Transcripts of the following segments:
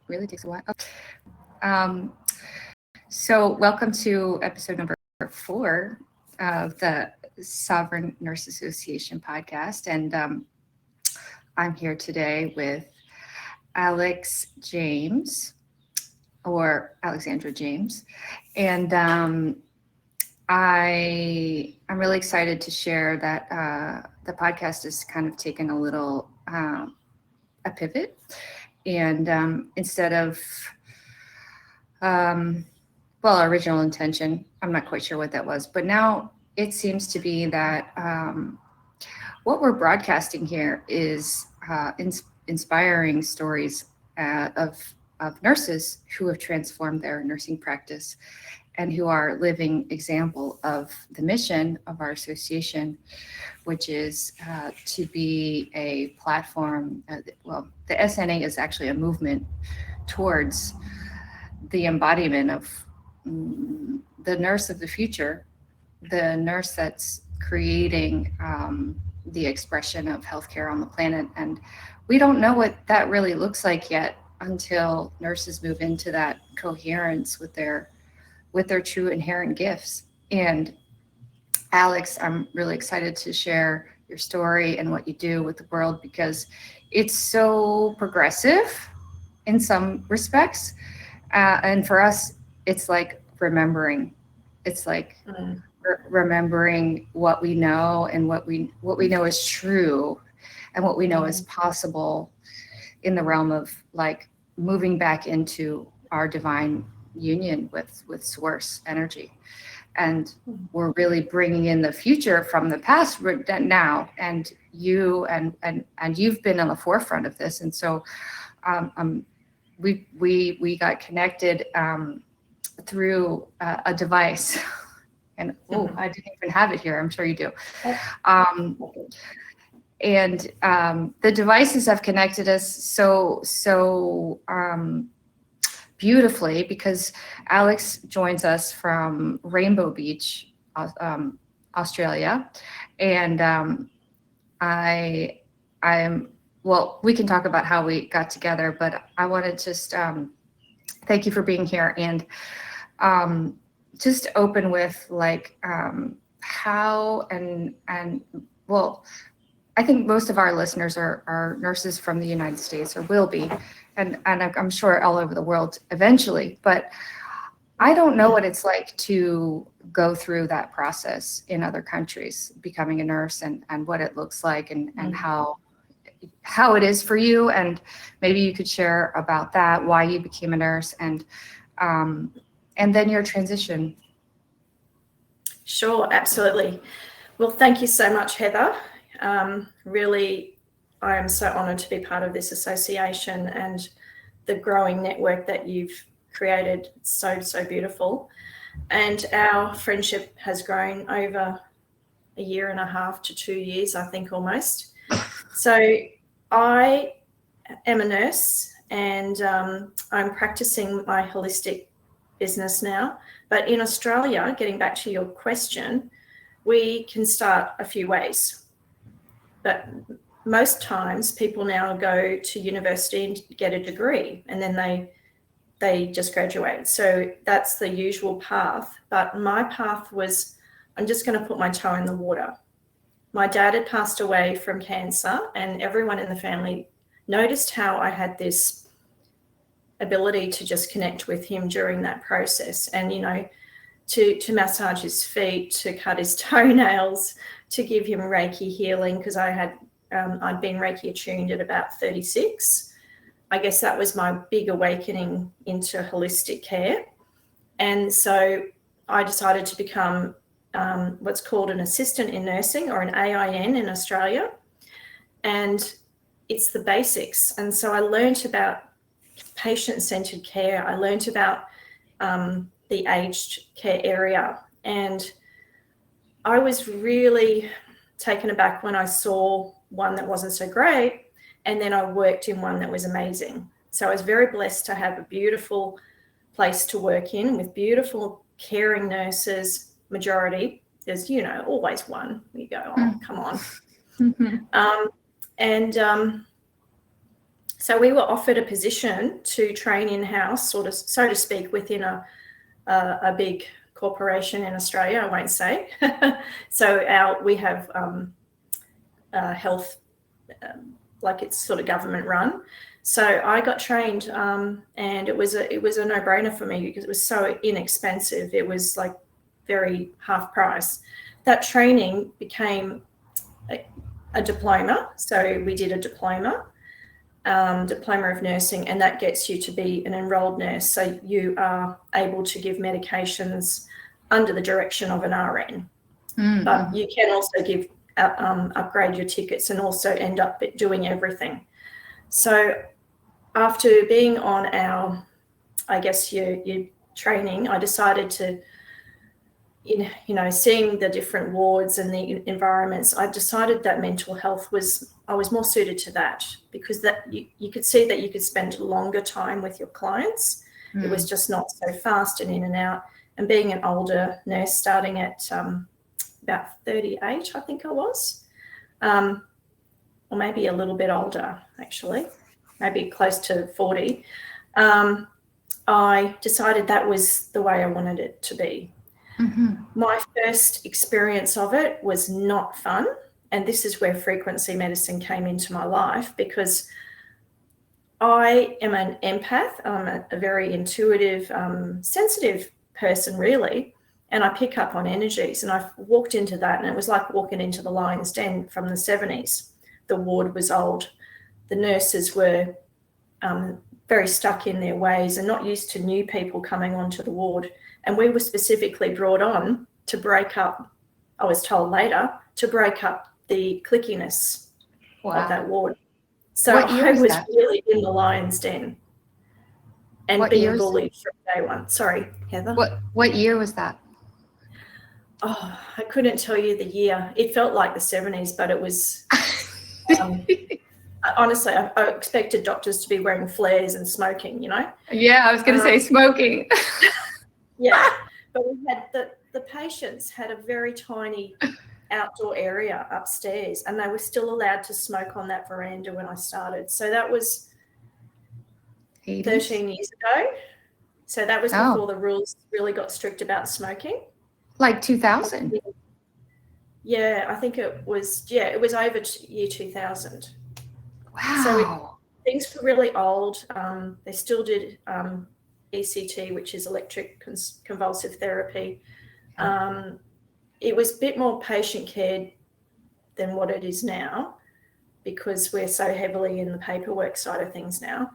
really takes a while. Um, so welcome to episode number 4 of the Sovereign Nurse Association podcast. And I'm here today with Alex James, or Alexandra James. And I'm really excited to share that the podcast has kind of taken a little a pivot. And instead of our original intention, I'm not quite sure what that was, but now it seems to be that what we're broadcasting here is inspiring stories of nurses who have transformed their nursing practice and who are living example of the mission of our association, which is to be a platform. The SNA is actually a movement towards the embodiment of the nurse of the future, the nurse that's creating the expression of healthcare on the planet. And we don't know what that really looks like yet until nurses move into that coherence with their true inherent gifts. And Alex, I'm really excited to share your story and what you do with the world, because it's so progressive in some respects. And for us, it's like remembering. It's like remembering what we know and what we know is true and what we know is possible in the realm of like moving back into our divine union with source energy. And we're really bringing in the future from the past now, and you've been on the forefront of this. And so we got connected through a device. And I didn't even have it here. I'm sure you do. And the devices have connected us so beautifully, because Alex joins us from Rainbow Beach, Australia, and I am. Well, we can talk about how we got together, but I want to just thank you for being here and just open with like how and well, I think most of our listeners are nurses from the United States, or will be, and I'm sure all over the world eventually. But I don't know what it's like to go through that process in other countries, becoming a nurse, and what it looks like, and how it is for you. And maybe you could share about that, why you became a nurse, and then your transition. Sure, absolutely. Well, thank you so much, Heather. Really, I am so honoured to be part of this association and the growing network that you've created. It's so beautiful. And our friendship has grown over 1.5 to 2 years, I think, almost. So I am a nurse, and I'm practicing my holistic business now. But in Australia, getting back to your question, we can start a few ways. But most times people now go to university and get a degree, and then they just graduate. So that's the usual path. But my path was, I'm just going to put my toe in the water. My dad had passed away from cancer, and everyone in the family noticed how I had this ability to just connect with him during that process. And, you know, to massage his feet, to cut his toenails, to give him Reiki healing, because I'd been Reiki attuned at about 36. I guess that was my big awakening into holistic care. And so I decided to become what's called an assistant in nursing, or an AIN in Australia. And it's the basics. And so I learned about patient-centered care. I learned about the aged care area. And I was really taken aback when I saw one that wasn't so great, and then I worked in one that was amazing. So I was very blessed to have a beautiful place to work in with beautiful caring nurses, majority. There's, you know, always one. You go, oh, come on. So we were offered a position to train in-house, sort of, so to speak, within a big corporation in Australia, I won't say. So we have health, like it's sort of government run. So I got trained, and it was a no-brainer for me because it was so inexpensive. It was like very half price. That training became a diploma. So we did a diploma of nursing, and that gets you to be an enrolled nurse. So you are able to give medications under the direction of an RN. Mm-hmm. But you can also give upgrade your tickets and also end up doing everything. So after being on our, I guess, your training, I decided to, seeing the different wards and the environments, I decided that mental health I was more suited to that, because that you could see that you could spend longer time with your clients. It was just not so fast and in and out. And being an older nurse, starting at about 38, I think I was, or maybe a little bit older, actually, maybe close to 40, I decided that was the way I wanted it to be. Mm-hmm. My first experience of it was not fun. And this is where frequency medicine came into my life, because I am an empath. I'm a very intuitive, sensitive person, really. And I pick up on energies. And I walked into that, and it was like walking into the lion's den from the 70s. The ward was old. The nurses were very stuck in their ways and not used to new people coming onto the ward. And we were specifically brought on to break up, I was told later, to break up the clickiness of that ward. So I was really in the lion's den and being bullied from day one. Sorry, Heather. What year was that? Oh, I couldn't tell you the year. It felt like the 70s, but it was... honestly, I expected doctors to be wearing flares and smoking, Yeah, I was going to say smoking. Yeah, but we had the patients had a very tiny outdoor area upstairs, and they were still allowed to smoke on that veranda when I started. So that was 13 years ago. So that was before the rules really got strict about smoking. Like 2000? Yeah, I think it was over year 2000. Wow. So things were really old. They still did ECT, which is electric convulsive therapy. It was a bit more patient care than what it is now, because we're so heavily in the paperwork side of things now.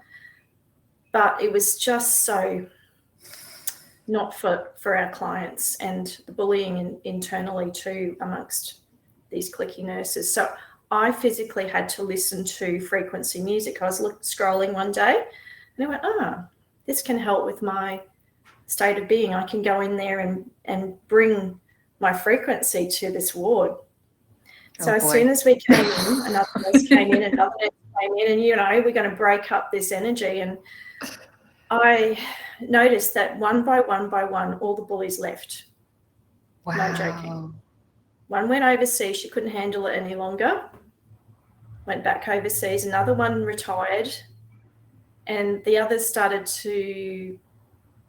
But it was just so not for our clients, and the bullying internally too amongst these clicky nurses. So I physically had to listen to frequency music. I was scrolling one day and I went, this can help with my state of being. I can go in there and bring my frequency to this ward. As soon as we came in, another nurse came in, another nurse came in, and, we're going to break up this energy. And I noticed that one by one, all the bullies left. Wow. No joking. One went overseas. She couldn't handle it any longer. Went back overseas. Another one retired. And the others started to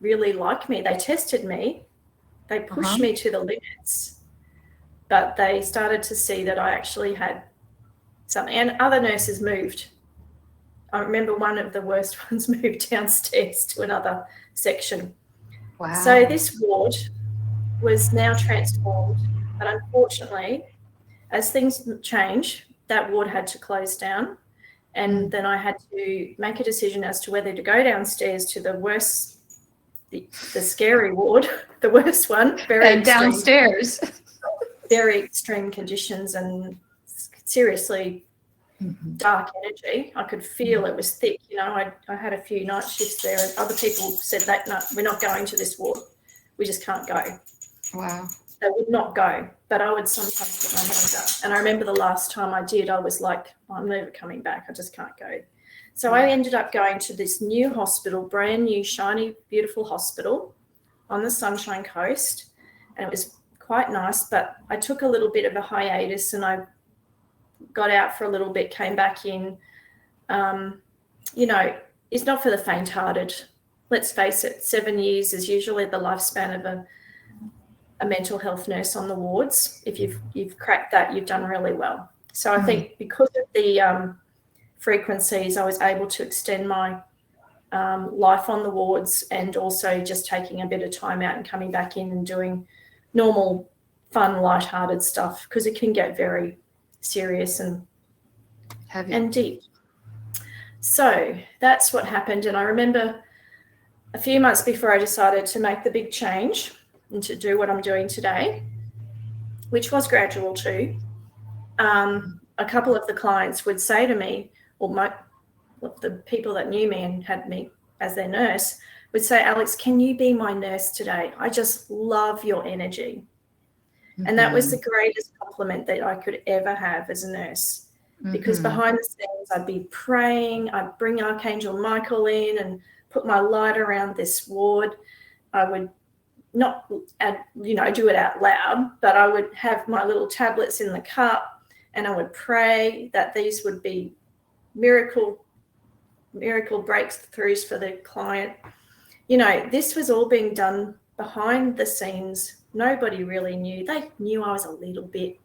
really like me. They tested me. They pushed me to the limits. But they started to see that I actually had something. And other nurses moved. I remember one of the worst ones moved downstairs to another section. Wow. So this ward was now transformed. But unfortunately, as things change, that ward had to close down. And then I had to make a decision as to whether to go downstairs to the worst, the scary ward, the worst one. And downstairs. Very extreme conditions and seriously dark energy. I could feel it was thick. I had a few night shifts there, and other people said that, no, we're not going to this ward. We just can't go. Wow. They would not go, but I would sometimes put my hands up. And I remember the last time I did, I was like, I'm never coming back. I just can't go. So I ended up going to this new hospital, brand new, shiny, beautiful hospital on the Sunshine Coast. And it was quite nice, but I took a little bit of a hiatus, and I got out for a little bit, came back in. is not for the faint-hearted. Let's face it, 7 years is usually the lifespan of a mental health nurse on the wards. If you've cracked that, you've done really well. So I think because of the frequencies, I was able to extend my life on the wards, and also just taking a bit of time out and coming back in and doing normal, fun, light-hearted stuff, because it can get very serious and heavy and deep. So that's what happened. And I remember a few months before I decided to make the big change and to do what I'm doing today, which was gradual too, a couple of the clients would say to me, or the people that knew me and had me as their nurse would say, Alex, can you be my nurse today? I just love your energy. And that was the greatest compliment that I could ever have as a nurse, because behind the scenes I'd be praying, I'd bring Archangel Michael in and put my light around this ward. I would not, do it out loud, but I would have my little tablets in the cup, and I would pray that these would be miracle breakthroughs for the client. This was all being done behind the scenes. Nobody really knew. They knew I was a little bit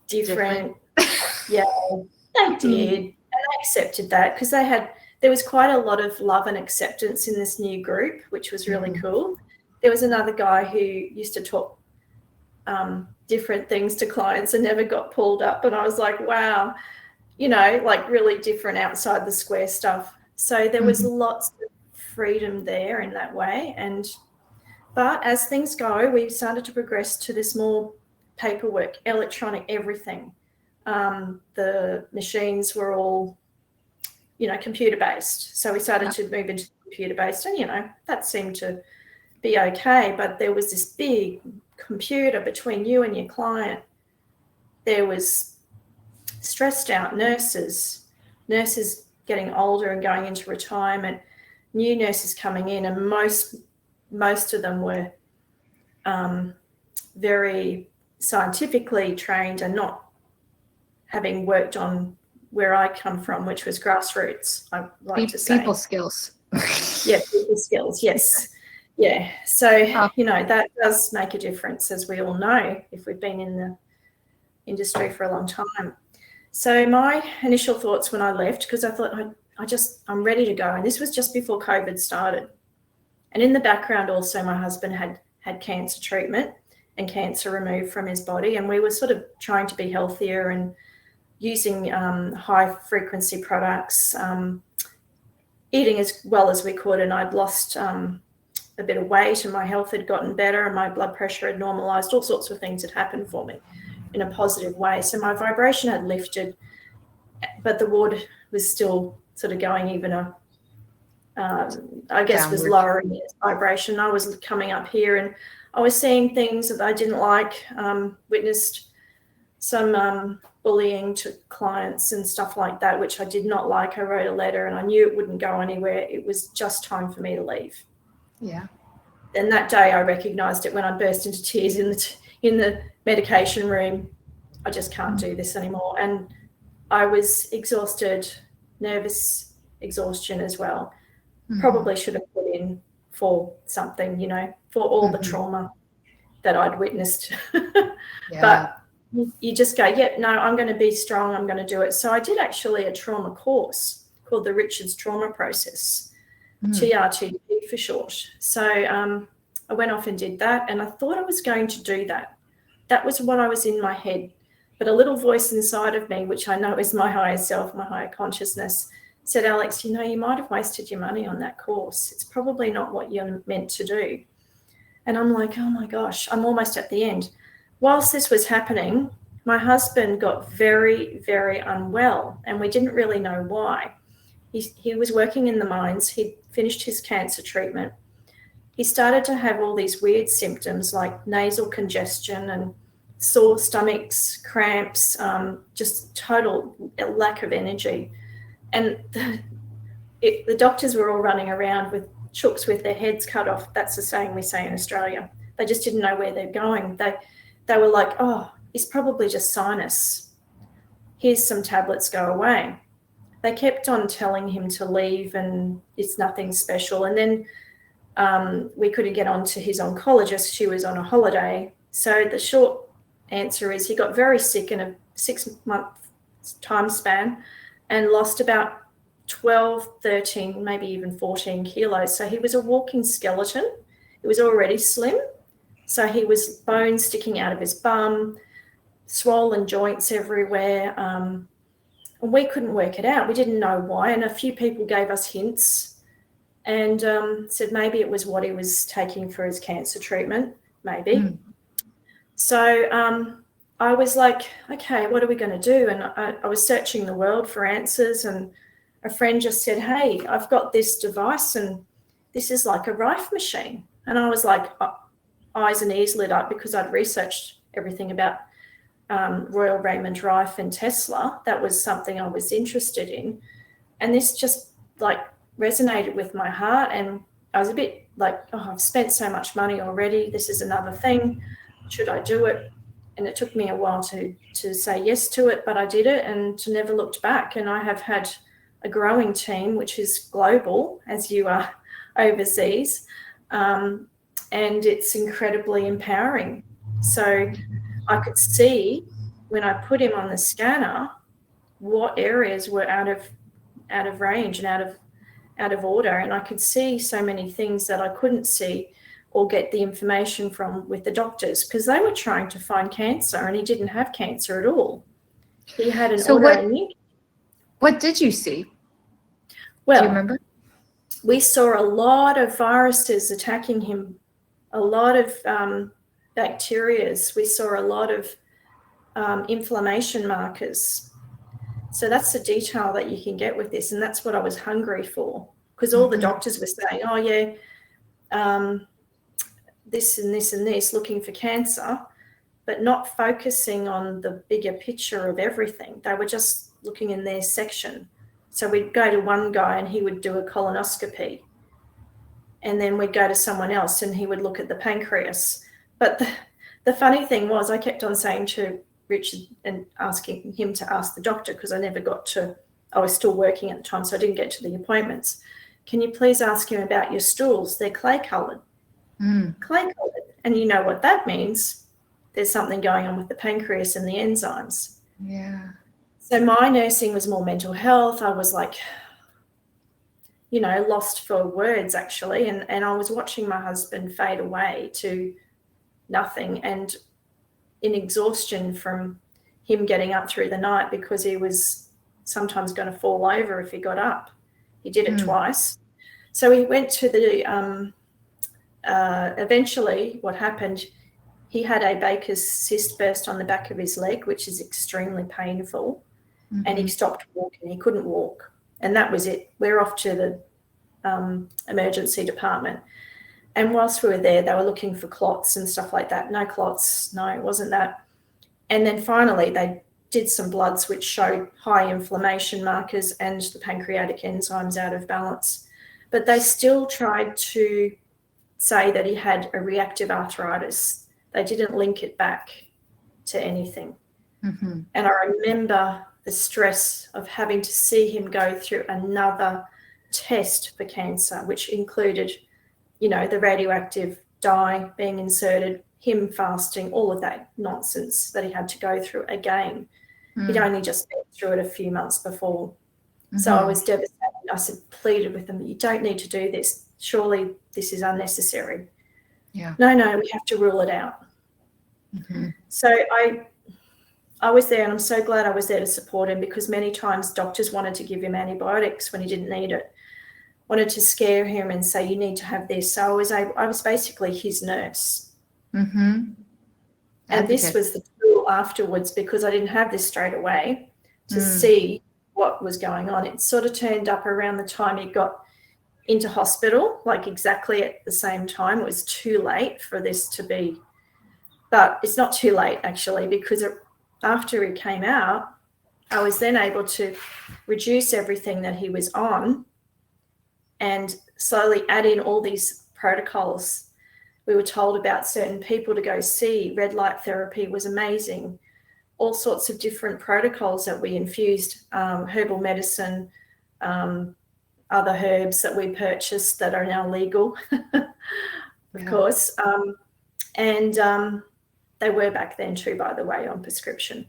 different. Yeah, they did. And I accepted that, because there was quite a lot of love and acceptance in this new group, which was really cool. There was another guy who used to talk different things to clients and never got pulled up. And I was like, wow, like really different outside the square stuff. So there was lots of freedom there in that way. But as things go, we started to progress to this more paperwork, electronic, everything. The machines were all, computer-based. So we started to move into computer-based, and, that seemed to be okay. But there was this big computer between you and your client. There was stressed out nurses getting older and going into retirement, new nurses coming in, and most of them were very scientifically trained and not having worked on where I come from, which was grassroots, I like to say. People skills. Yeah, people skills, yes. Yeah, so, that does make a difference, as we all know, if we've been in the industry for a long time. So my initial thoughts when I left, because I thought I'm ready to go, and this was just before COVID started. And in the background also, my husband had cancer treatment and cancer removed from his body, and we were sort of trying to be healthier and using high frequency products, eating as well as we could. And I'd lost a bit of weight, and my health had gotten better, and my blood pressure had normalized. All sorts of things had happened for me in a positive way. So my vibration had lifted, but the ward was still sort of going even I guess, was lowering its vibration. I was coming up here, and I was seeing things that I didn't like, witnessed some bullying to clients and stuff like that, which I did not like. I wrote a letter, and I knew it wouldn't go anywhere. It was just time for me to leave. Yeah. And that day I recognized it when I burst into tears in the medication room. I just can't do this anymore. And I was exhausted, nervous exhaustion as well. Probably should have put in for something, for all the trauma that I'd witnessed. But you just go, no, I'm going to be strong. I'm going to do it. So I did actually a trauma course called the Richards Trauma Process, TRTP for short. So I went off and did that, and I thought I was going to do that. That was what I was in my head. But a little voice inside of me, which I know is my higher self, my higher consciousness, said, Alex, you might have wasted your money on that course. It's probably not what you're meant to do. And I'm like, oh my gosh, I'm almost at the end. Whilst this was happening, my husband got very, very unwell, and we didn't really know why. He was working in the mines. He'd finished his cancer treatment. He started to have all these weird symptoms like nasal congestion and sore stomachs, cramps, just total lack of energy. And the doctors were all running around with chooks with their heads cut off. That's the saying we say in Australia. They just didn't know where they're going. They were like, oh, it's probably just sinus. Here's some tablets, go away. they kept on telling him to leave and it's nothing special. And then we couldn't get on to his oncologist. She was on a holiday. So the short answer is he got very sick in a 6-month time span and lost about 12, 13, maybe even 14 kilos. So he was a walking skeleton. He was already slim. So he was bone sticking out of his bum, swollen joints everywhere. And we couldn't work it out. We didn't know why. And a few people gave us hints and said maybe it was what he was taking for his cancer treatment, maybe. So I was like, okay, what are we going to do? And I was searching the world for answers, and a friend just said, hey, I've got this device and this is like a Rife machine. And I was like, eyes and ears lit up, because I'd researched everything about Royal Raymond Rife and Tesla. That was something I was interested in. And this just like resonated with my heart. And I was a bit like, oh, I've spent so much money already. This is another thing. Should I do it? And it took me a while to say yes to it, but I did it and to never looked back. And I have had a growing team, which is global, as you are overseas. And it's incredibly empowering. So I could see when I put him on the scanner what areas were out of range and out of order, and I could see so many things that I couldn't see or get the information from with the doctors, because they were trying to find cancer and he didn't have cancer at all. He had an autoimmune. What did you see? Well, do you remember? We saw a lot of viruses attacking him, a lot of bacterias. We saw a lot of inflammation markers. So that's the detail that you can get with this. And that's what I was hungry for, because all the doctors were saying, oh, yeah, this and this and this, looking for cancer, but not focusing on the bigger picture of everything. They were just looking in their section. So we'd go to one guy and he would do a colonoscopy. And then we'd go to someone else and he would look at the pancreas. But the funny thing was, I kept on saying to Richard and asking him to ask the doctor, because I was still working at the time, so I didn't get to the appointments. Can you please ask him about your stools? They're clay-coloured. Clay-coloured. And you know what that means. There's something going on with the pancreas and the enzymes. Yeah. So my nursing was more mental health. I was like, lost for words, actually. And I was watching my husband fade away to nothing, and in exhaustion from him getting up through the night, because he was sometimes going to fall over if he got up. He did it twice. So he went to the, eventually what happened, he had a Baker's cyst burst on the back of his leg, which is extremely painful. And he stopped walking. He couldn't walk. And that was it. We're off to the emergency department. And whilst we were there, they were looking for clots and stuff like that. No clots. No, it wasn't that. And then finally they did some bloods which showed high inflammation markers and the pancreatic enzymes out of balance. But they still tried to say that he had a reactive arthritis. They didn't link it back to anything. And I remember the stress of having to see him go through another test for cancer, which included, the radioactive dye being inserted, him fasting, all of that nonsense that he had to go through again. He'd only just been through it a few months before. So I was devastated. I pleaded with them, you don't need to do this. Surely this is unnecessary. Yeah. No, we have to rule it out. So I was there, and I'm so glad I was there to support him, because many times doctors wanted to give him antibiotics when he didn't need it, wanted to scare him and say, you need to have this. So I was basically his nurse. And this was the tool afterwards, because I didn't have this straight away, to see what was going on. It sort of turned up around the time he got into hospital, like exactly at the same time. It was too late for this to be, but it's not too late actually, because after he came out, I was then able to reduce everything that he was on and slowly add in all these protocols. We were told about certain people to go see. Red light therapy was amazing. all sorts of different protocols that we infused, herbal medicine, other herbs that we purchased that are now legal, of course. And they were back then too, by the way, on prescription.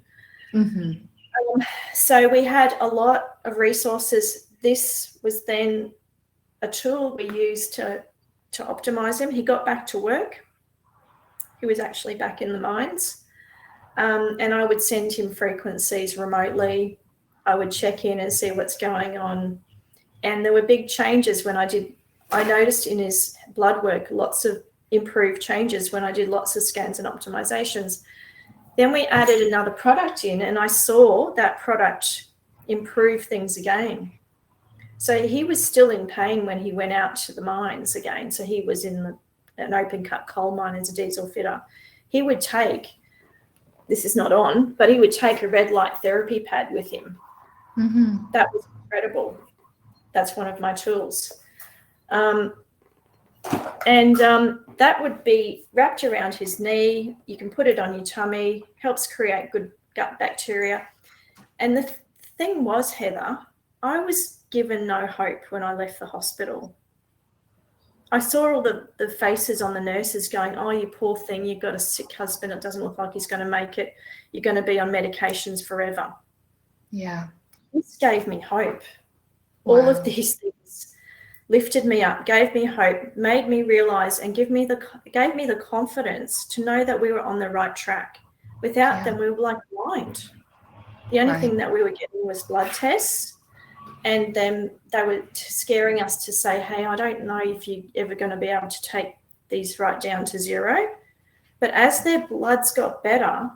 So we had a lot of resources. This was then a tool we used to optimize him. He got back to work. He was actually back in the mines. And I would send him frequencies remotely. I would check in and see what's going on. And there were big changes when I noticed in his blood work, lots of improved changes when I did lots of scans and optimizations. Then we added another product in, and I saw that product improve things again. So he was still in pain when he went out to the mines again. So he was in an open cut coal mine as a diesel fitter. He would take, this is not on, but he would take a red light therapy pad with him. That was incredible. That's one of my tools. That would be wrapped around his knee. You can put it on your tummy, helps create good gut bacteria. And the thing was, Heather, I was given no hope when I left the hospital. I saw all the faces on the nurses going, oh, you poor thing, you've got a sick husband. It doesn't look like he's going to make it. You're going to be on medications forever. Yeah. This gave me hope. Wow. All of these things lifted me up, gave me hope, made me realize and gave me the confidence to know that we were on the right track. Without them, we were like blind. The only thing that we were getting was blood tests, and then they were scaring us to say, hey, I don't know if you're ever going to be able to take these right down to zero. But as their bloods got better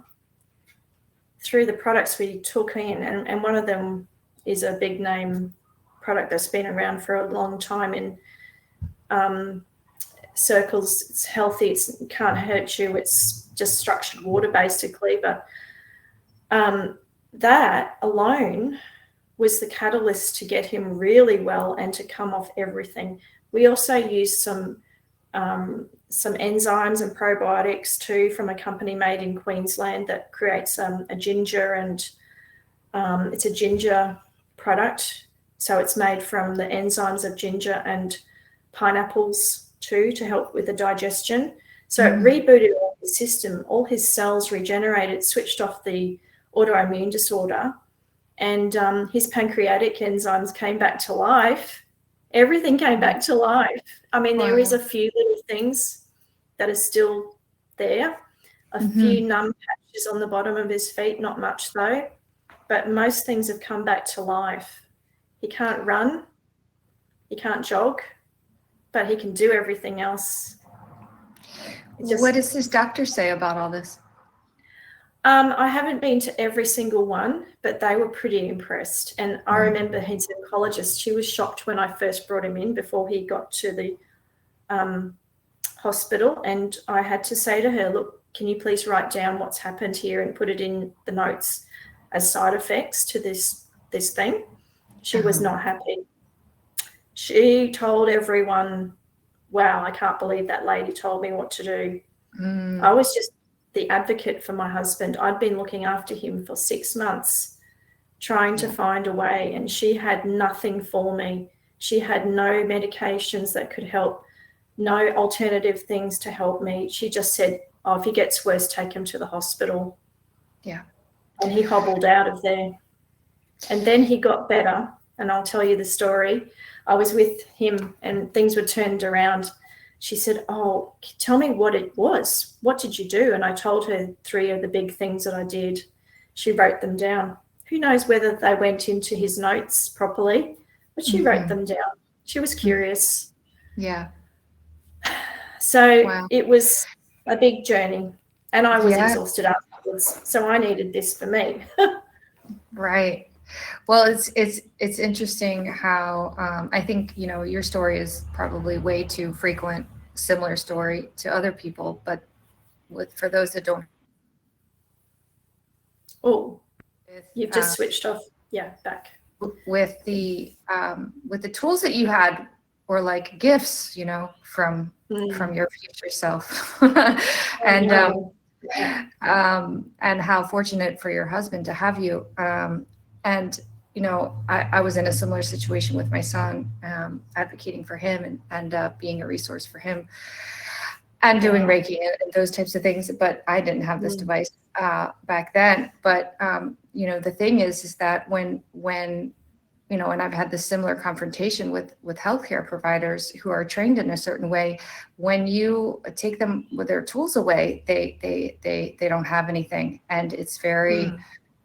through the products we took in, and one of them is a big name product that's been around for a long time in circles. It's healthy, it can't hurt you, it's just structured water basically, but that alone was the catalyst to get him really well and to come off everything. We also used some enzymes and probiotics too from a company made in Queensland that creates a ginger, and it's a ginger product. So it's made from the enzymes of ginger and pineapples too, to help with the digestion. So it rebooted all his system, all his cells regenerated, switched off the autoimmune disorder, and his pancreatic enzymes came back to life. Everything came back to life. I mean, there is a few little things that are still there, a few numb patches on the bottom of his feet, not much though, but most things have come back to life. He can't run, he can't jog, but he can do everything else. What does his doctor say about all this? I haven't been to every single one, but they were pretty impressed. And I remember his oncologist, she was shocked when I first brought him in before he got to the hospital. And I had to say to her, look, can you please write down what's happened here and put it in the notes as side effects to this thing? She was not happy. She told everyone, wow, I can't believe that lady told me what to do. I was just the advocate for my husband. I'd been looking after him for 6 months, trying to find a way, and she had nothing for me. She had no medications that could help, no alternative things to help me. She just said, oh, if he gets worse, take him to the hospital. Yeah. And he hobbled out of there. And then he got better, and I'll tell you the story. I was with him and things were turned around. She said, oh, tell me what it was. What did you do? And I told her 3 of the big things that I did. She wrote them down. Who knows whether they went into his notes properly, but she wrote them down. She was curious. Yeah. So it was a big journey, and I was exhausted afterwards. So I needed this for me. Right. Well, it's interesting how I think, you know, your story is probably way too frequent, similar story to other people, but for those that don't. Oh, you've just switched off. Yeah, back. With the tools that you had were like gifts, you know, from your future self. And And how fortunate for your husband to have you. And, you know, I was in a similar situation with my son, advocating for him and being a resource for him and doing Reiki and those types of things. But I didn't have this device back then. But, you know, the thing is that when you know, and I've had this similar confrontation with healthcare providers who are trained in a certain way. When you take them with their tools away, they don't have anything, and it's very,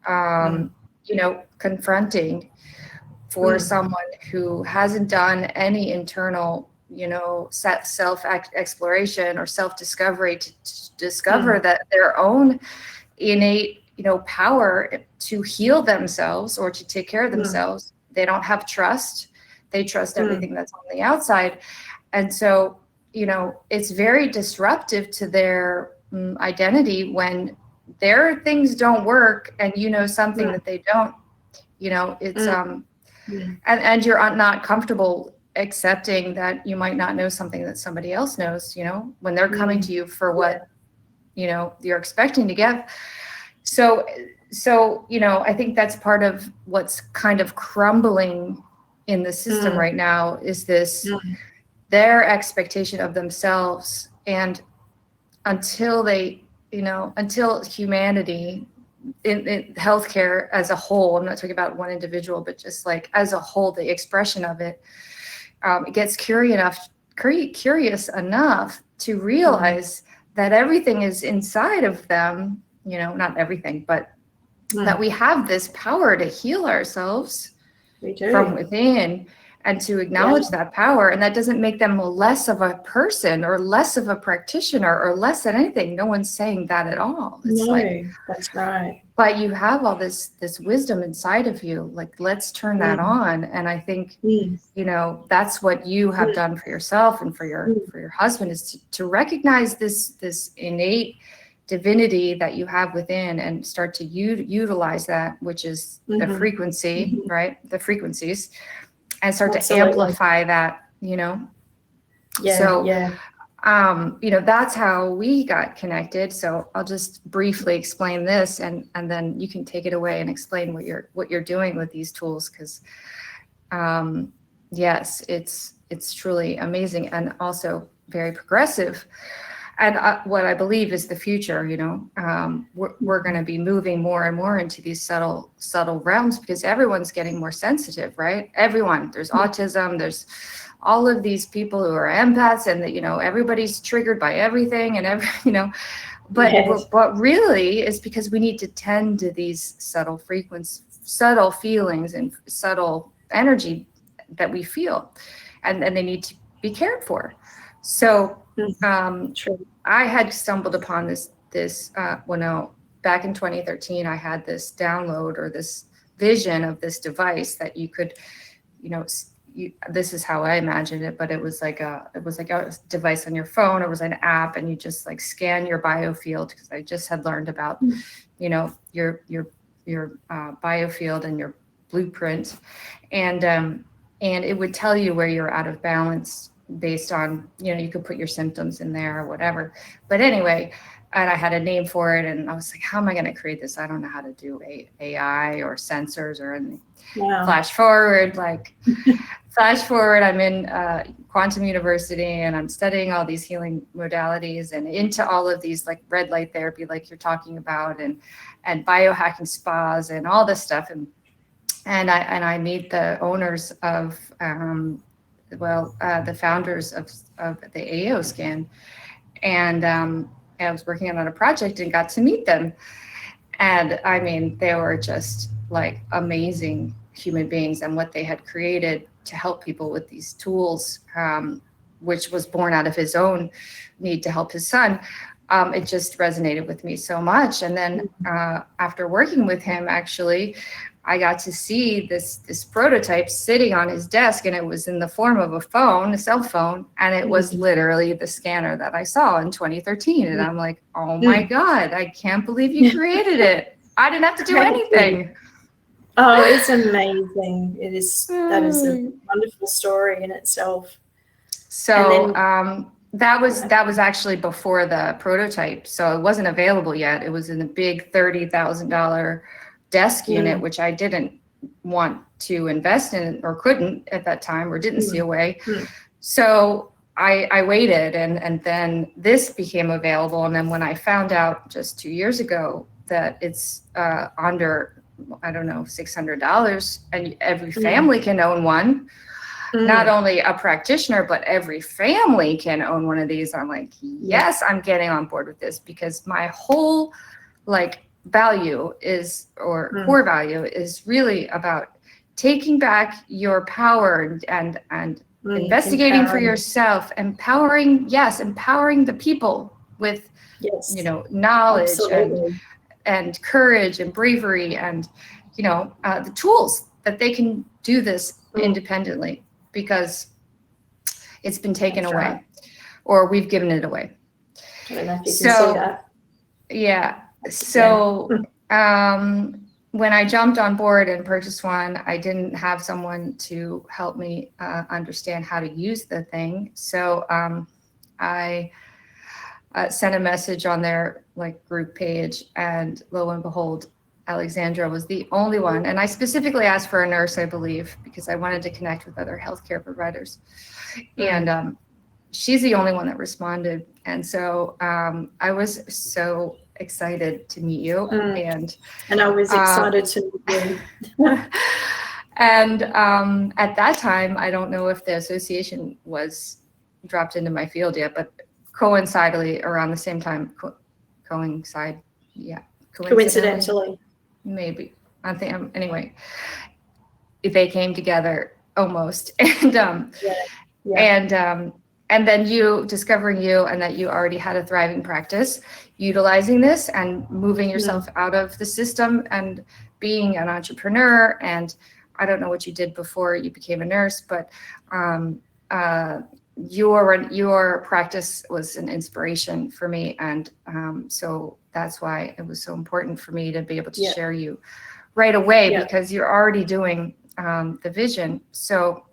you know, confronting for someone who hasn't done any internal, you know, self exploration or self discovery to discover that their own innate, you know, power to heal themselves or to take care of themselves. They don't have trust. They trust everything that's on the outside. And so, you know, it's very disruptive to their identity when their things don't work and you know something that they don't, you know, it's, and you're not comfortable accepting that you might not know something that somebody else knows, you know, when they're coming to you for what, you know, you're expecting to get. So, you know, I think that's part of what's kind of crumbling in the system right now is this, their expectation of themselves. And until they, you know, until humanity in healthcare as a whole, I'm not talking about one individual, but just like as a whole, the expression of it, it gets curious enough to realize that everything is inside of them, you know, not everything, but that we have this power to heal ourselves from within and to acknowledge that power. And that doesn't make them less of a person or less of a practitioner or less than anything. No one's saying that at all. It's that's right. But you have all this wisdom inside of you. Like, let's turn that on. And I think, you know, that's what you have done for yourself and for your husband is to recognize this innate divinity that you have within and start to utilize that, which is the frequency, right? The frequencies, and start to amplify that, you know? You know, that's how we got connected. So I'll just briefly explain this and then you can take it away and explain what you're doing with these tools. Cause yes, it's truly amazing and also very progressive. And what I believe is the future, you know, we're going to be moving more and more into these subtle realms because everyone's getting more sensitive, right? Everyone, there's autism, there's all of these people who are empaths and that, you know, everybody's triggered by everything and you know, but really it's because we need to tend to these subtle frequencies, subtle feelings and subtle energy that we feel and they need to be cared for. So, I had stumbled upon this back in 2013, I had this download or this vision of this device that you could, you know, this is how I imagined it, but it was like a device on your phone. It was an app and you just like scan your biofield because I just had learned about, you know, your biofield and your blueprint. And it would tell you where you're out of balance based on, you know, you could put your symptoms in there or whatever. But anyway, and I had a name for it and I was like, how am I going to create this? I don't know how to do AI or sensors or anything. Flash forward, I'm in Quantum University and I'm studying all these healing modalities and into all of these like red light therapy, like you're talking about, and biohacking spas and all this stuff. And I meet the owners of, the founders of the AO scan. And I was working on a project and got to meet them. And I mean, they were just like amazing human beings and what they had created to help people with these tools, which was born out of his own need to help his son. It just resonated with me so much. And then after working with him, actually, I got to see this prototype sitting on his desk, and it was in the form of a cell phone, and it was literally the scanner that I saw in 2013. And I'm like, oh my God, I can't believe you created it. I didn't have to do anything. Oh, it's amazing. That is a wonderful story in itself. So, That was actually before the prototype, so it wasn't available yet. It was in a big $30,000 desk unit, which I didn't want to invest in or couldn't at that time, or didn't see a way. So I waited, and then this became available. And then when I found out just 2 years ago that it's under, I don't know, $600, and every family can own one. Not only a practitioner, but every family can own one of these. I'm like, yes, I'm getting on board with this, because my whole value is, or core value is really about taking back your power and investigating for yourself, empowering the people with, knowledge and courage and bravery and, the tools that they can do this independently, because it's been taken away, or we've given it away. I don't know if you can see that. Yeah. So when I jumped on board and purchased one, I didn't have someone to help me understand how to use the thing. So I sent a message on their group page, and lo and behold, Alexandra was the only one. And I specifically asked for a nurse, I believe, because I wanted to connect with other healthcare providers. And she's the only one that responded. And so I was so excited to meet you. And I was excited to meet you. And at that time, I don't know if the association was dropped into my field yet, but coincidentally around the same time, coincidentally. Maybe. I think, anyway, they came together almost. And and then discovering you, and that you already had a thriving practice, utilizing this and moving yourself out of the system and being an entrepreneur. And I don't know what you did before you became a nurse, but your practice was an inspiration for me. And so that's why it was so important for me to be able to share you right away, because you're already doing the vision. So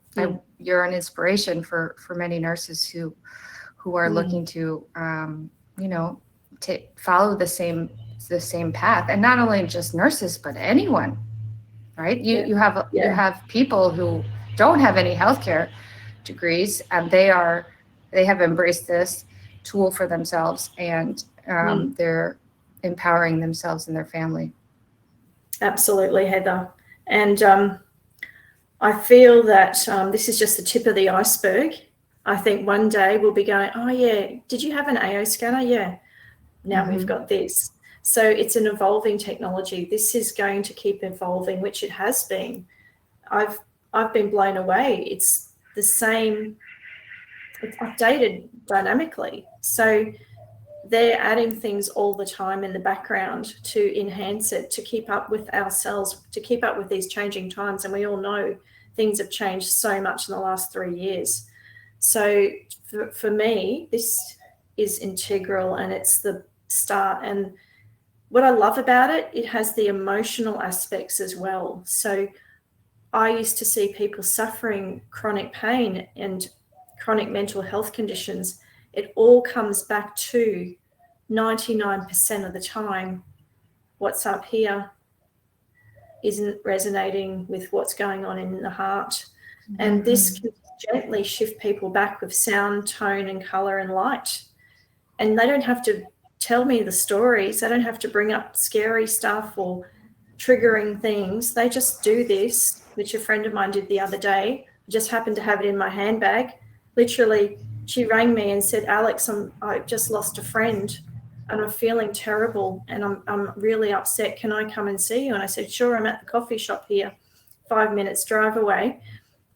you're an inspiration for many nurses who are looking to, follow the same path. And not only just nurses, but anyone, right? You have people who don't have any healthcare degrees, and they have embraced this tool for themselves, and they're empowering themselves and their family. Absolutely, Heather. And I feel that this is just the tip of the iceberg. I think one day we'll be going, oh yeah, did you have an AO scanner? Yeah. Now we've got this. So it's an evolving technology. This is going to keep evolving, which it has been. I've been blown away. It's the same, it's updated dynamically. So they're adding things all the time in the background to enhance it, to keep up with ourselves, to keep up with these changing times. And we all know things have changed so much in the last 3 years. So for me, this is integral, and it's the start. And what I love about it, it has the emotional aspects as well. So I used to see people suffering chronic pain and chronic mental health conditions. It all comes back to 99% of the time, what's up here isn't resonating with what's going on in the heart. And this can gently shift people back with sound, tone, and color and light. And they don't have to tell me the stories. They don't have to bring up scary stuff or triggering things. They just do this, which a friend of mine did the other day. I just happened to have it in my handbag. Literally, she rang me and said, Alex, I just lost a friend and I'm feeling terrible and I'm really upset. Can I come and see you? And I said, sure, I'm at the coffee shop here, 5 minutes drive away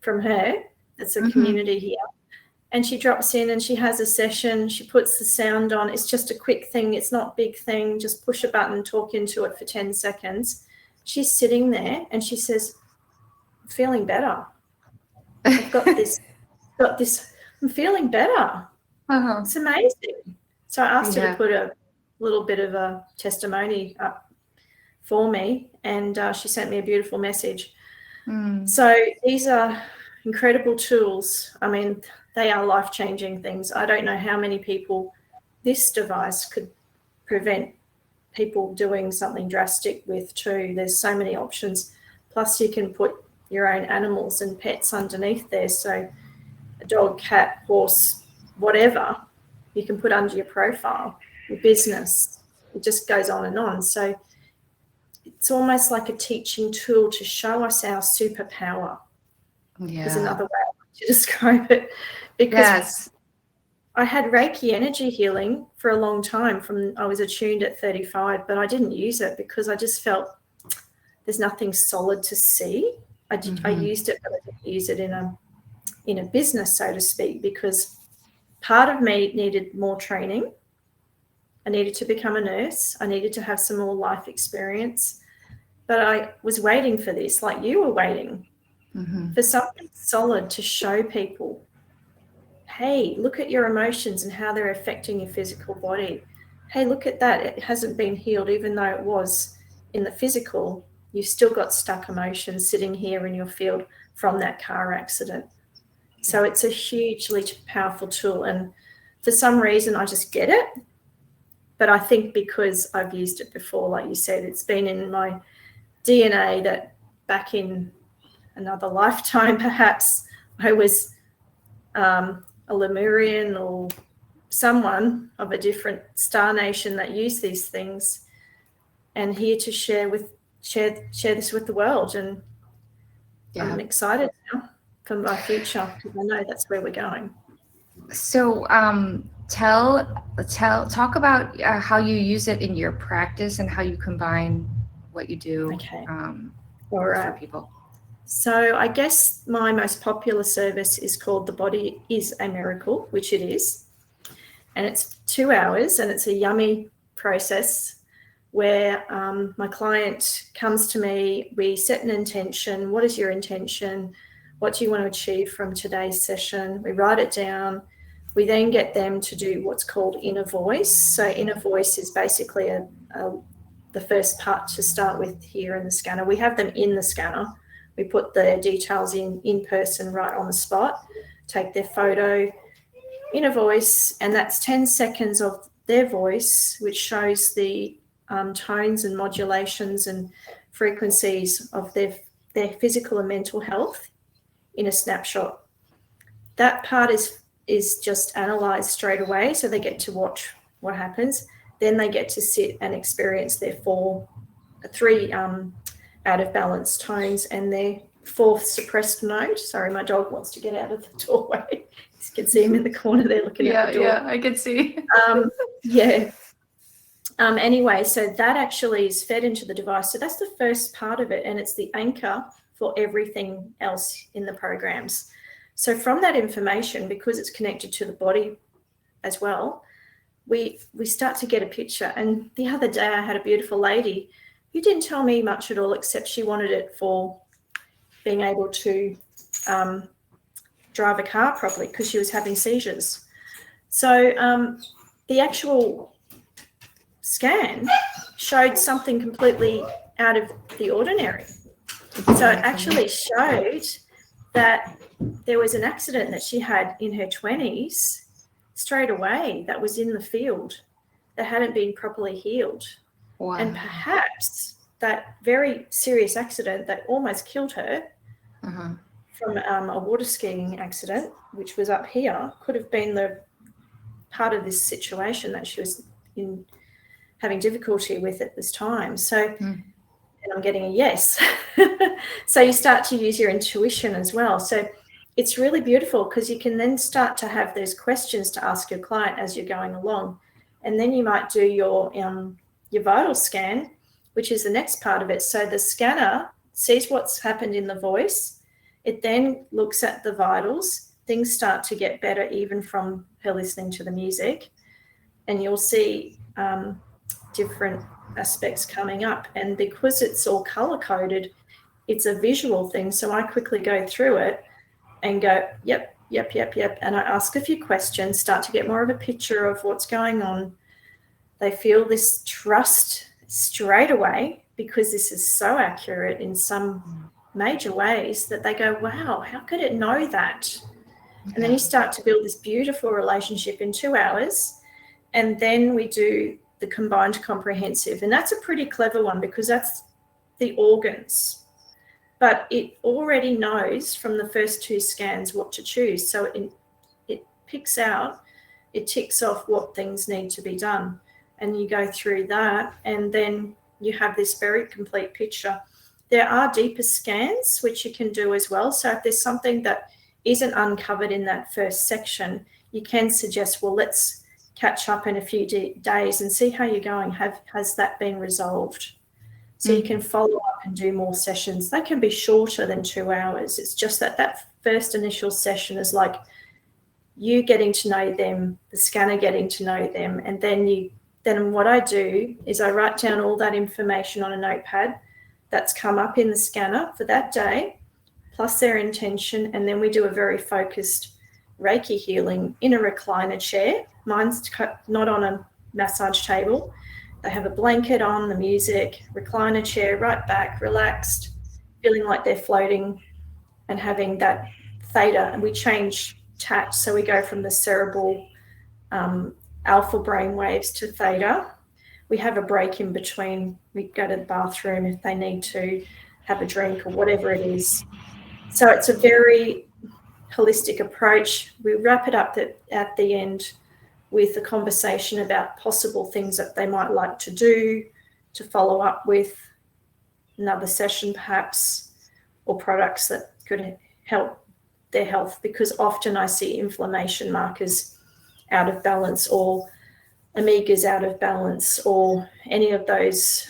from her. That's a community here. And she drops in and she has a session. She puts the sound on. It's just a quick thing. It's not a big thing. Just push a button, talk into it for 10 seconds. She's sitting there and she says, I'm feeling better. I've got this, I'm feeling better. It's amazing. So I asked her to put a little bit of a testimony up for me, and she sent me a beautiful message. So these are, incredible tools. I mean, they are life-changing things. I don't know how many people this device could prevent people doing something drastic with too. There's so many options. Plus you can put your own animals and pets underneath there. So a dog, cat, horse, whatever, you can put under your profile, your business. It just goes on and on. So it's almost like a teaching tool to show us our superpower. Yeah. Is another way to describe it. Because Yes. I had Reiki energy healing for a long time. I was attuned at 35, but I didn't use it because I just felt there's nothing solid to see. I used it, but I didn't use it in a business, so to speak, because part of me needed more training. I needed to become a nurse. I needed to have some more life experience. But I was waiting for this, like you were waiting, for something solid to show people, hey, look at your emotions and how they're affecting your physical body. Hey, look at that. It hasn't been healed, even though it was in the physical. You've still got stuck emotions sitting here in your field from that car accident. So it's a hugely powerful tool. And for some reason, I just get it. But I think because I've used it before, like you said, it's been in my DNA that back in another lifetime, perhaps, I was a Lemurian or someone of a different star nation that used these things, and here to share this with the world. And I'm excited now for my future because I know that's where we're going. So talk about how you use it in your practice and how you combine what you do for people. So I guess my most popular service is called The Body is a Miracle, which it is. And it's 2 hours, and it's a yummy process where my client comes to me, we set an intention. What is your intention? What do you want to achieve from today's session? We write it down. We then get them to do what's called inner voice. So inner voice is basically the first part to start with here in the scanner. We have them in the scanner. We put the details in person right on the spot, take their photo, inner voice, and that's 10 seconds of their voice, which shows the tones and modulations and frequencies of their physical and mental health in a snapshot. That part is just analysed straight away, so they get to watch what happens. Then they get to sit and experience their three out of balance tones and their fourth suppressed note. Sorry, my dog wants to get out of the doorway. You can see him in the corner there looking at the door. Yeah, I can see. Anyway, so that actually is fed into the device. So that's the first part of it, and it's the anchor for everything else in the programs. So from that information, because it's connected to the body as well, we start to get a picture. And the other day I had a beautiful lady who didn't tell me much at all, except she wanted it for being able to drive a car properly because she was having seizures. So the actual scan showed something completely out of the ordinary. So it actually showed that there was an accident that she had in her 20s straight away that was in the field that hadn't been properly healed. Wow. And perhaps that very serious accident that almost killed her from a water skiing accident, which was up here, could have been the part of this situation that she was having difficulty with at this time. So, and I'm getting a yes. So you start to use your intuition as well. So it's really beautiful because you can then start to have those questions to ask your client as you're going along. And then you might do your vital scan, which is the next part of it. So the scanner sees what's happened in the voice. It then looks at the vitals. Things start to get better even from her listening to the music. And you'll see different aspects coming up. And because it's all color-coded, it's a visual thing. So I quickly go through it and go, yep. And I ask a few questions, start to get more of a picture of what's going on. They feel this trust straight away because this is so accurate in some major ways that they go, wow, how could it know that? And then you start to build this beautiful relationship in 2 hours. And then we do the combined comprehensive. And that's a pretty clever one because that's the organs. But it already knows from the first 2 scans what to choose. So it picks out, it ticks off what things need to be done. And you go through that, and then you have this very complete picture. There are deeper scans which you can do as well. So if there's something that isn't uncovered in that first section, you can suggest, well, let's catch up in a few days and see how you're going. Has that been resolved? So you can follow up and do more sessions. They can be shorter than 2 hours. It's just that first initial session is like you getting to know them, the scanner getting to know them, and then what I do is I write down all that information on a notepad that's come up in the scanner for that day, plus their intention, and then we do a very focused Reiki healing in a recliner chair. Mine's not on a massage table. They have a blanket on, the music, recliner chair, right back, relaxed, feeling like they're floating and having that theta. And we change tat, so we go from the cerebral alpha brain waves to theta. We have a break in between. We go to the bathroom if they need to, have a drink or whatever it is. So it's a very holistic approach. We wrap it up at the end with a conversation about possible things that they might like to do, to follow up with another session perhaps, or products that could help their health, because often I see inflammation markers out of balance, or omegas out of balance, or any of those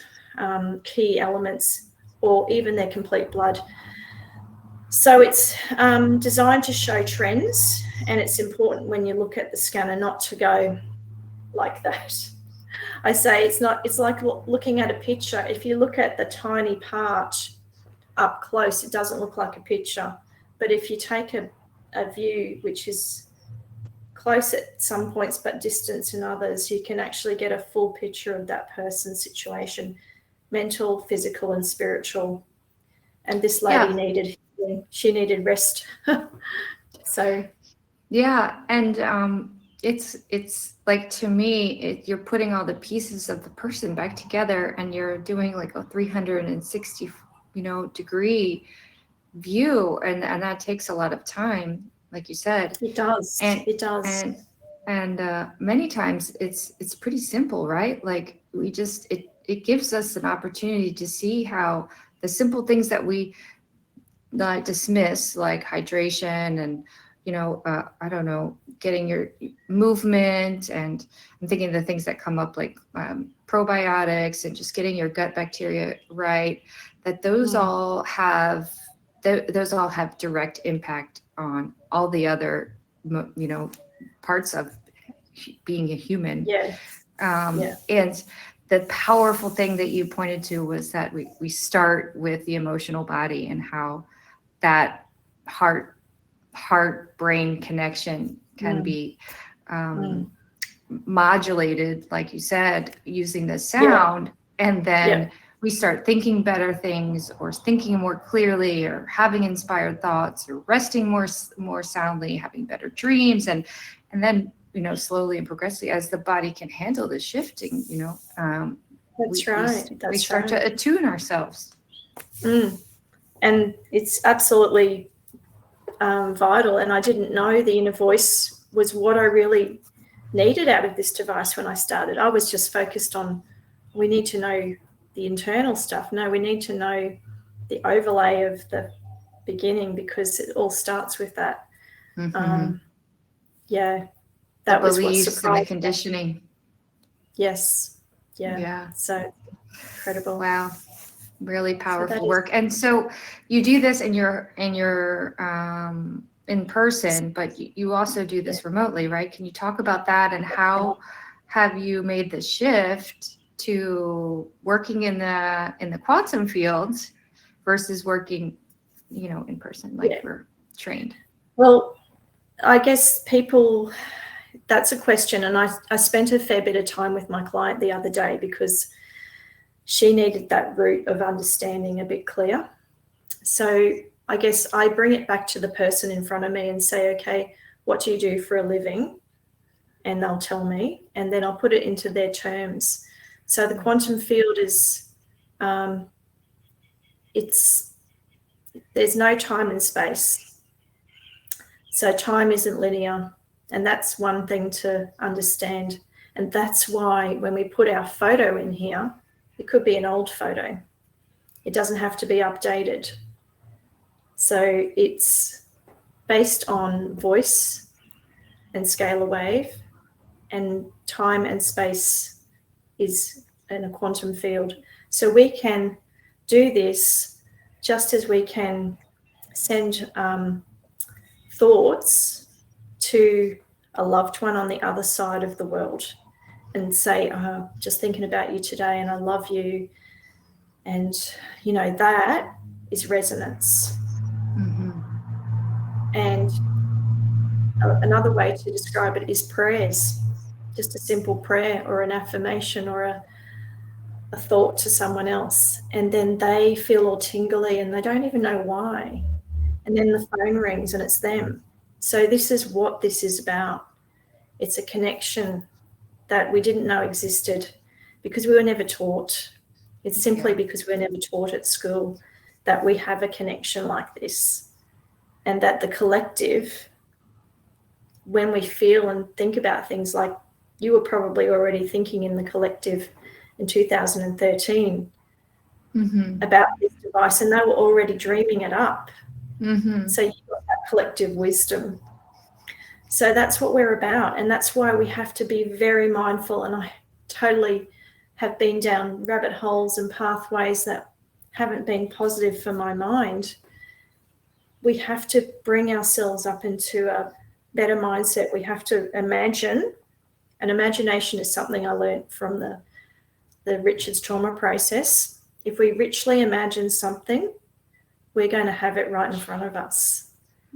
key elements, or even their complete blood. So it's designed to show trends, and it's important when you look at the scanner not to go like that. I say it's like looking at a picture. If you look at the tiny part up close, it doesn't look like a picture. But if you take a view which is close at some points but distant in others, you can actually get a full picture of that person's situation, mental, physical, and spiritual. And this lady she needed rest. So yeah, and it's like, to me, you're putting all the pieces of the person back together, and you're doing like a 360 degree view, and that takes a lot of time, like you said. It does. And many times it's pretty simple, right? Like it gives us an opportunity to see how the simple things that we dismiss, like hydration and I don't know, getting your movement, and I'm thinking the things that come up like probiotics and just getting your gut bacteria right, that those all have direct impact on all the other parts of being a human. And the powerful thing that you pointed to was that we start with the emotional body, and how that heart-brain connection can be modulated, like you said, using the sound. And then we start thinking better things, or thinking more clearly, or having inspired thoughts, or resting more soundly, having better dreams, and then slowly and progressively, as the body can handle the shifting, we start to attune ourselves. And it's absolutely vital. And I didn't know the inner voice was what I really needed out of this device when I started. I was just focused on, we need to know the internal stuff. No, we need to know the overlay of the beginning, because it all starts with that. That was what surprised me. The conditioning. Yes. Yeah. So incredible. Wow. Really powerful work. And so you do this in your in person, but you also do this remotely, right? Can you talk about that, and how have you made the shift to working in the quantum fields versus working, in person, like we're trained? Well, I guess that's a question. And I spent a fair bit of time with my client the other day, because she needed that root of understanding a bit clear. So I guess I bring it back to the person in front of me and say, okay, what do you do for a living? And they'll tell me, and then I'll put it into their terms. So the quantum field is, there's no time and space. So time isn't linear, and that's one thing to understand. And that's why when we put our photo in here, it could be an old photo. It doesn't have to be updated. So it's based on voice and scalar wave, and time and space is in a quantum field. So we can do this just as we can send thoughts to a loved one on the other side of the world and say, oh, just thinking about you today and I love you. And, you know, that is resonance. Mm-hmm. And another way to describe it is prayers, just a simple prayer or an affirmation or a thought to someone else. And then they feel all tingly and they don't even know why. And then the phone rings and it's them. So this is what this is about. It's a connection that we didn't know existed because we were never taught. It's simply because we're never taught at school that we have a connection like this, and that the collective, when we feel and think about things like you were probably already thinking in the collective in 2013 about this device, and they were already dreaming it up. So you've got that collective wisdom. So that's what we're about, and that's why we have to be very mindful. And I totally have been down rabbit holes and pathways that haven't been positive for my mind. We have to bring ourselves up into a better mindset. We have to imagine, and imagination is something I learned from the Richard's trauma process. If we richly imagine something, we're going to have it right in front of us.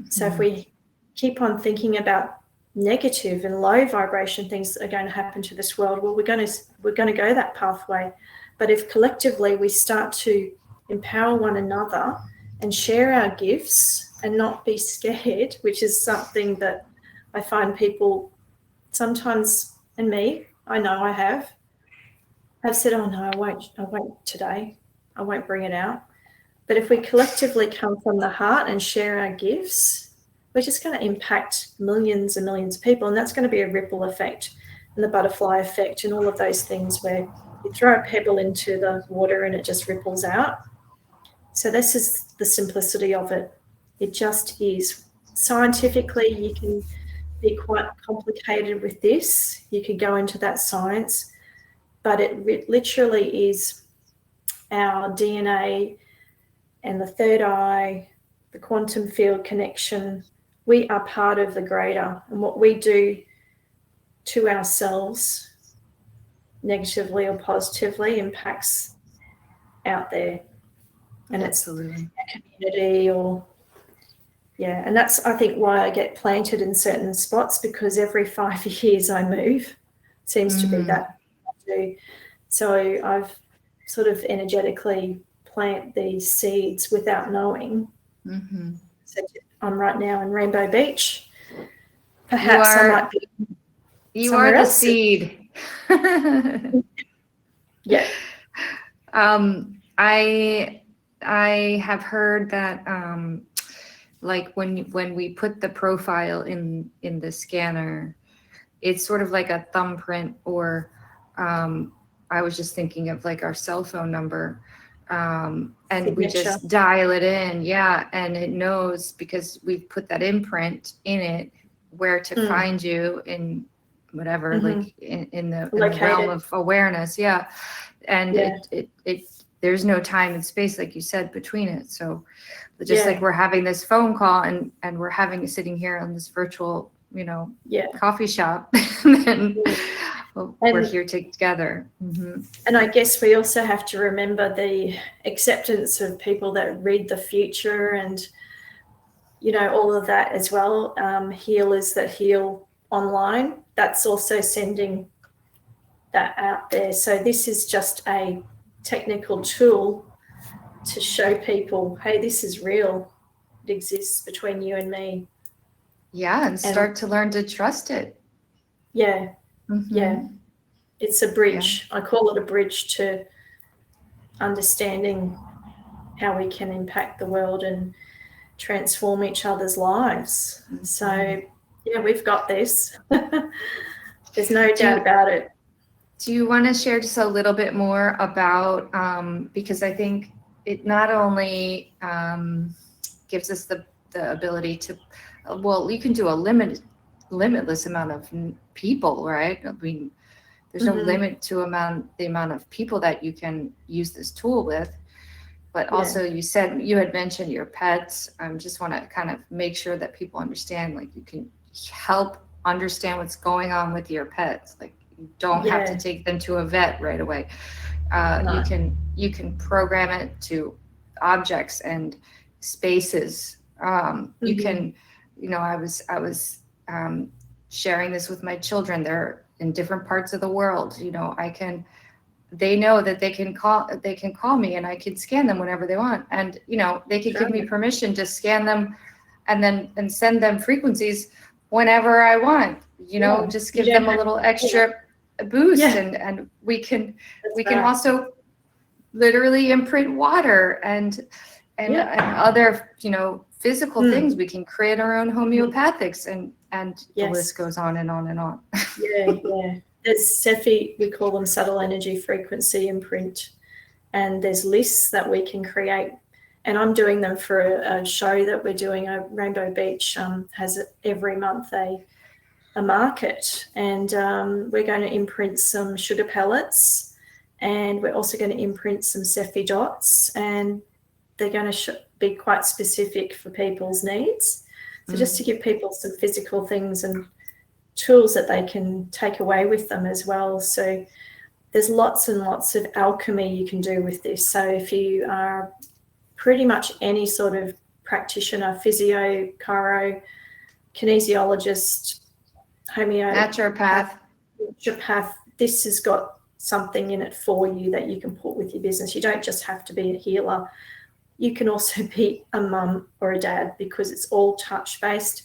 So if we keep on thinking about negative and low vibration things that are going to happen to this world, well, we're going to go that pathway. But if collectively we start to empower one another and share our gifts and not be scared, which is something that I find people sometimes, and me, I know I have said, oh no, I won't today. I won't bring it out. But if we collectively come from the heart and share our gifts, we're just going to impact millions and millions of people. And that's going to be a ripple effect and the butterfly effect and all of those things where you throw a pebble into the water and it just ripples out. So this is the simplicity of it. It just is. Scientifically, you can be quite complicated with this. You could go into that science, but it literally is our DNA and the third eye, the quantum field connection. We are part of the greater, and what we do to ourselves, negatively or positively, impacts out there. And Absolutely. It's a community and that's, I think, why I get planted in certain spots, because every 5 years I move. Seems to be that I do. So I've sort of energetically plant these seeds without knowing. So I'm right now in Rainbow Beach. Perhaps I might be. You are the seed. Yeah. I have heard that like when we put the profile in the scanner, it's sort of like a thumbprint, or I was just thinking of like our cell phone number. And signature. We just dial it in. Yeah. And it knows, because we've put that imprint in it, where to find you in whatever, like in the realm of awareness. Yeah. And it there's no time and space, like you said, between it. So just like we're having this phone call and we're sitting here on this virtual, coffee shop, and we're here together. And I guess we also have to remember the acceptance of people that read the future and, all of that as well. Healers that heal online, that's also sending that out there. So this is just a technical tool to show people, hey, this is real. It exists between you and me. Yeah, and start to learn to trust it. Yeah, yeah. It's a bridge. I call it a bridge to understanding how we can impact the world and transform each other's lives. So, yeah, we've got this. There's no doubt about it. Do you want to share just a little bit more about, because I think it not only gives us the ability to, well, you can do a limitless amount of people, right? I mean, there's no limit to the amount of people that you can use this tool with. But also you had mentioned your pets. I just want to kind of make sure that people understand, like, you can help understand what's going on with your pets. Like, you don't have to take them to a vet right away. No. You can program it to objects and spaces. You can, I was sharing this with my children. They're in different parts of the world. They know that they can call me, and I can scan them whenever they want. And, they can give me permission to scan them and send them frequencies whenever I want, just give them a little extra boost. And we can also literally imprint water and other, physical things. We can create our own homeopathics, and the list goes on and on and on. There's SEFI, we call them subtle energy frequency imprint, and there's lists that we can create. And I'm doing them for a show that we're doing. Rainbow Beach has every month a market, and we're going to imprint some sugar pellets, and we're also going to imprint some SEFI dots, and they're going to be quite specific for people's needs. So just to give people some physical things and tools that they can take away with them as well. So there's lots and lots of alchemy you can do with this. So if you are pretty much any sort of practitioner, physio, chiro, kinesiologist, homeo, naturopath, this has got something in it for you that you can put with your business. You don't just have to be a healer. You can also be a mum or a dad, because it's all touch-based.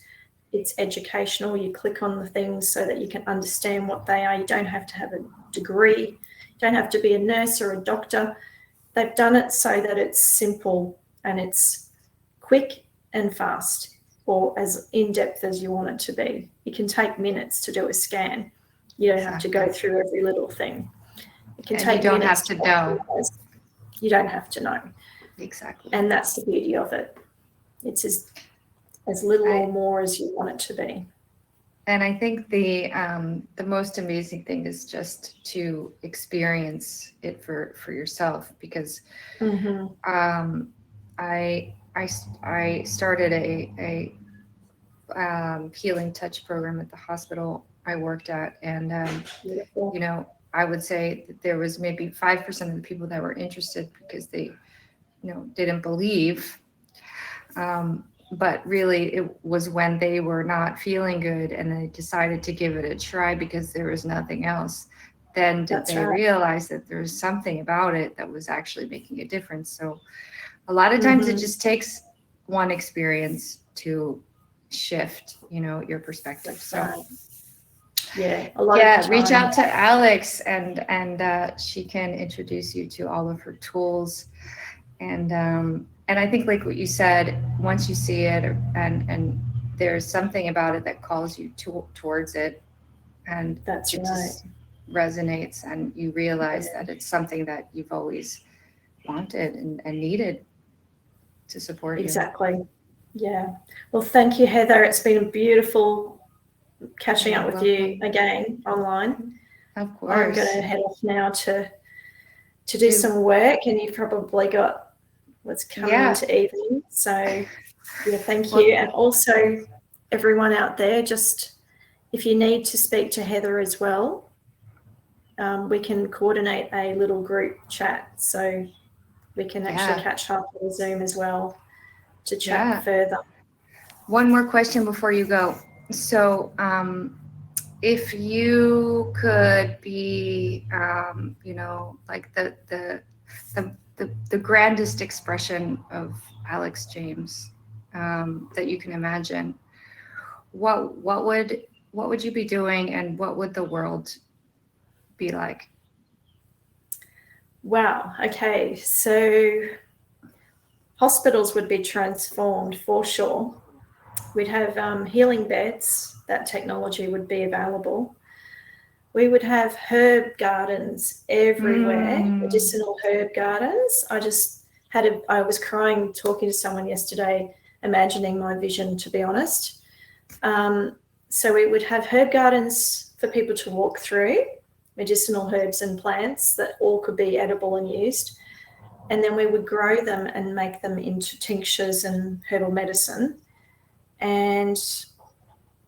It's educational. You click on the things so that you can understand what they are. You don't have to have a degree. You don't have to be a nurse or a doctor. They've done it so that it's simple and it's quick and fast, or as in-depth as you want it to be. It can take minutes to do a scan. You don't have to go through every little thing. It can take minutes. You don't have to know. You don't have to know. Exactly. And that's the beauty of it. It's as little or more as you want it to be. And I think the most amazing thing is just to experience it for yourself, because I started a healing touch program at the hospital I worked at, and I would say that there was maybe 5% of the people that were interested because they didn't believe. But really, it was when they were not feeling good and they decided to give it a try because there was nothing else. Then did they realize that there was something about it that was actually making a difference. So a lot of times it just takes one experience to shift, your perspective. So reach out to Alex, and she can introduce you to all of her tools. And I think, like what you said, once you see it, and there's something about it that calls you towards it, and just resonates, and you realize that it's something that you've always wanted and needed to support you. Exactly. Yeah. Well, thank you, Heather. It's been beautiful catching up with you again online. Of course. I'm going to head off now to do some work, and you've probably got what's coming into evening. So thank you. And also everyone out there, just if you need to speak to Heather as well, we can coordinate a little group chat, so we can actually catch up on Zoom as well to chat further. One more question before you go. So if you could be like the the grandest expression of Alex James that you can imagine, what would you be doing, and what would the world be like? Wow. Okay. So hospitals would be transformed for sure. We'd have healing beds. That technology would be available. We would have herb gardens everywhere, medicinal herb gardens. I was crying talking to someone yesterday, imagining my vision, to be honest. So we would have herb gardens for people to walk through, medicinal herbs and plants that all could be edible and used. And then we would grow them and make them into tinctures and herbal medicine. And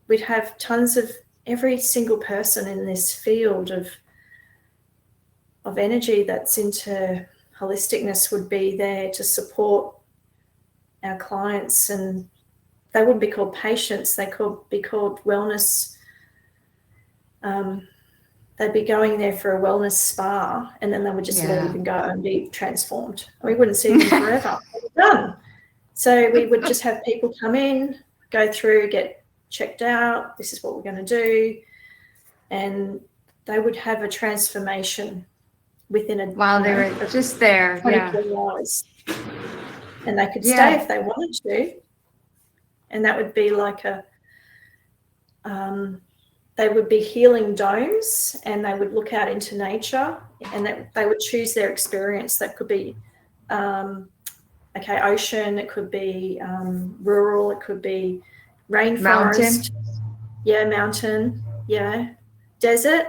we'd have tons of every single person in this field of energy that's into holisticness would be there to support our clients. And they wouldn't be called patients, they could be called wellness. They'd be going there for a wellness spa, and then they would just leave and go and be transformed. We wouldn't see them forever. Done. So we would just have people come in, go through, get checked out. This is what we're going to do. And they would have a transformation within while they were just there. 24 hours. And they could stay if they wanted to. And that would be like they would be healing domes, and they would look out into nature, and they would choose their experience. That could be, ocean, it could be rural, it could be rainforest. Mountain, desert,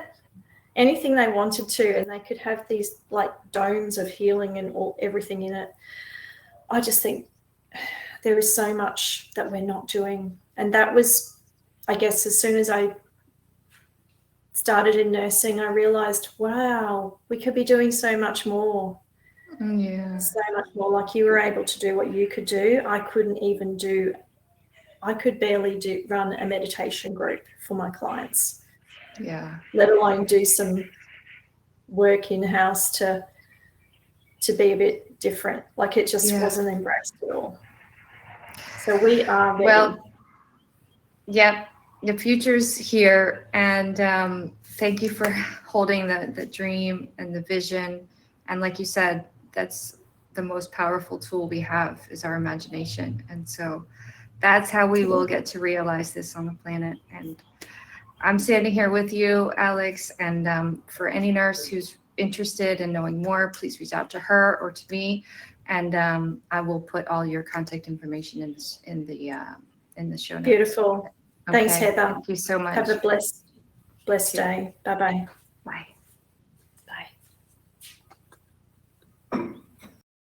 anything they wanted to, and they could have these like domes of healing and everything in it. I just think there is so much that we're not doing. And that was, I guess, as soon as I started in nursing, I realized, wow, we could be doing so much more. So much more. Like you were able to do what you could do. I could barely run a meditation group for my clients. Let alone do some work in-house to be a bit different. Like it just wasn't embraced at all. So we are ready. Well, the future's here, and thank you for holding the dream and the vision. And like you said, that's the most powerful tool we have, is our imagination. And so that's how we will get to realize this on the planet. And I'm standing here with you, Alex, and for any nurse who's interested in knowing more, please reach out to her or to me, and I will put all your contact information in the show notes. Beautiful. Okay. Thanks, Heather. Thank you so much. Have a blessed day. Bye-bye.